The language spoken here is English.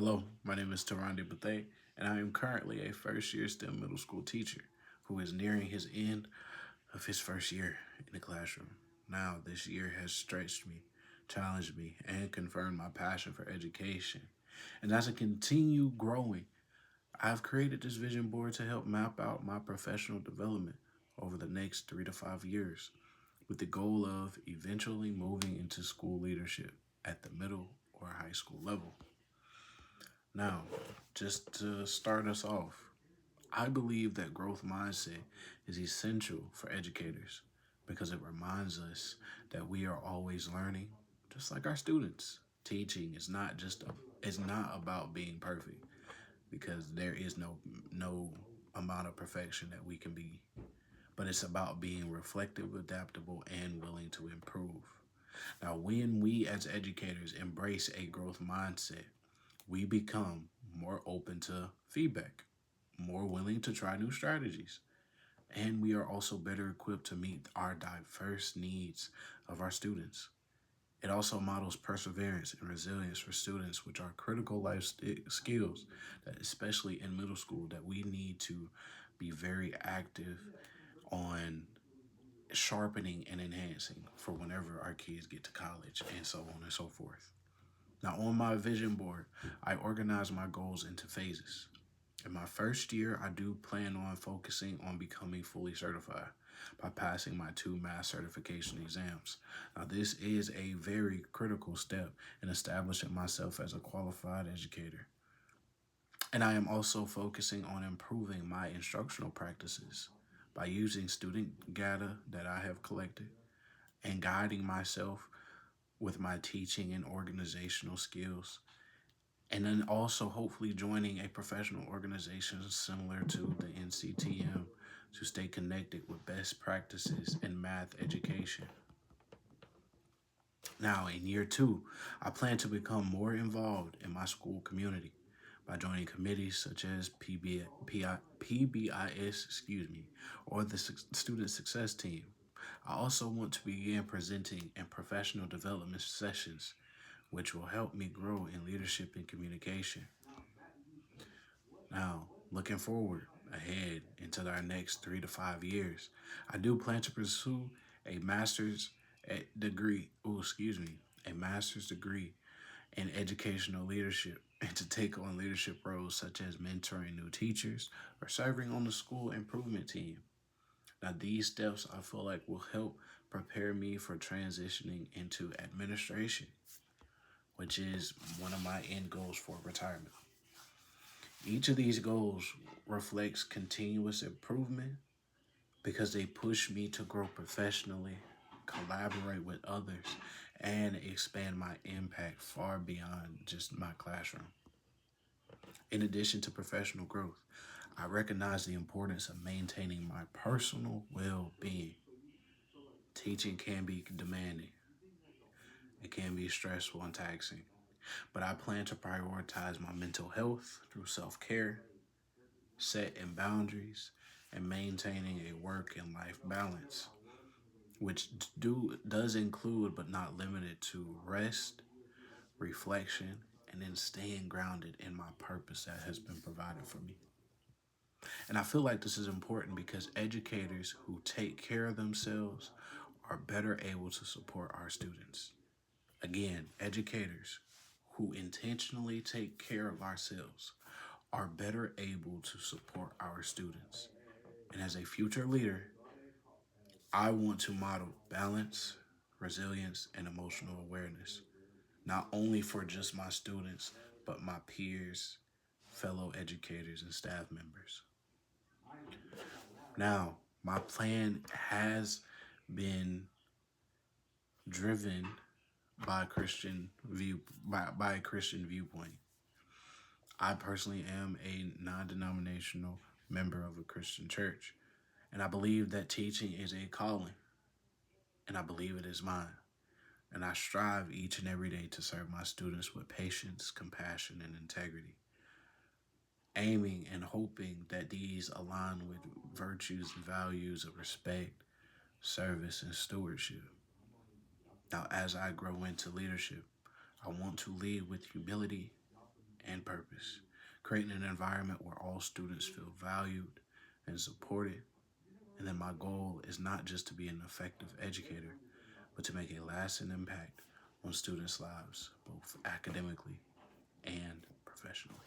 Hello, my name is Tarandi Bethea, and I am currently a first year STEM middle school teacher who is nearing his end of his first year in the classroom. Now, this year has stretched me, challenged me, and confirmed my passion for education. And as I continue growing, I've created this vision board to help map out my professional development over the next 3 to 5 years with the goal of eventually moving into school leadership at the middle or high school level. Now, just to start us off, I believe that growth mindset is essential for educators because it reminds us that we are always learning, just like our students. Teaching is not about being perfect because there is no amount of perfection that we can be, but it's about being reflective, adaptable, and willing to improve. Now, when we as educators embrace a growth mindset, we become more open to feedback, more willing to try new strategies, and we are also better equipped to meet our diverse needs of our students. It also models perseverance and resilience for students, which are critical skills that, especially in middle school, that we need to be very active on sharpening and enhancing for whenever our kids get to college and so on and so forth. Now, on my vision board, I organize my goals into phases. In my first year, I do plan on focusing on becoming fully certified by passing my two math certification exams. Now, this is a very critical step in establishing myself as a qualified educator. And I am also focusing on improving my instructional practices by using student data that I have collected and guiding myself with my teaching and organizational skills, and then also hopefully joining a professional organization similar to the NCTM to stay connected with best practices in math education. Now, in year two, I plan to become more involved in my school community by joining committees such as PBIS, or the Student Success Team. I also want to begin presenting in professional development sessions, which will help me grow in leadership and communication. Now, looking forward ahead into our next 3 to 5 years, I do plan to pursue a master's degree, a master's degree in educational leadership and to take on leadership roles such as mentoring new teachers or serving on the school improvement team. Now, these steps I feel like will help prepare me for transitioning into administration, which is one of my end goals for retirement. Each of these goals reflects continuous improvement because they push me to grow professionally, collaborate with others, and expand my impact far beyond just my classroom. In addition to professional growth, I recognize the importance of maintaining my personal well being. Teaching can be demanding, it can be stressful and taxing, but I plan to prioritize my mental health through self care, setting boundaries, and maintaining a work and life balance, which does include but not limited to rest, reflection, and then staying grounded in my purpose that has been provided for me. And I feel like this is important because educators who take care of themselves are better able to support our students. Again, educators who intentionally take care of ourselves are better able to support our students. And as a future leader, I want to model balance, resilience, and emotional awareness, not only for just my students, but my peers, fellow educators, and staff members. Now, my plan has been driven by a Christian viewpoint. I personally am a non-denominational member of a Christian church, and I believe that teaching is a calling, and I believe it is mine. And I strive each and every day to serve my students with patience, compassion, and integrity, aiming and hoping that these align with virtues and values of respect, service, and stewardship. Now, as I grow into leadership, I want to lead with humility, and purpose, creating an environment where all students feel valued and supported. And then my goal is not just to be an effective educator, but to make a lasting impact on students' lives, both academically and professionally.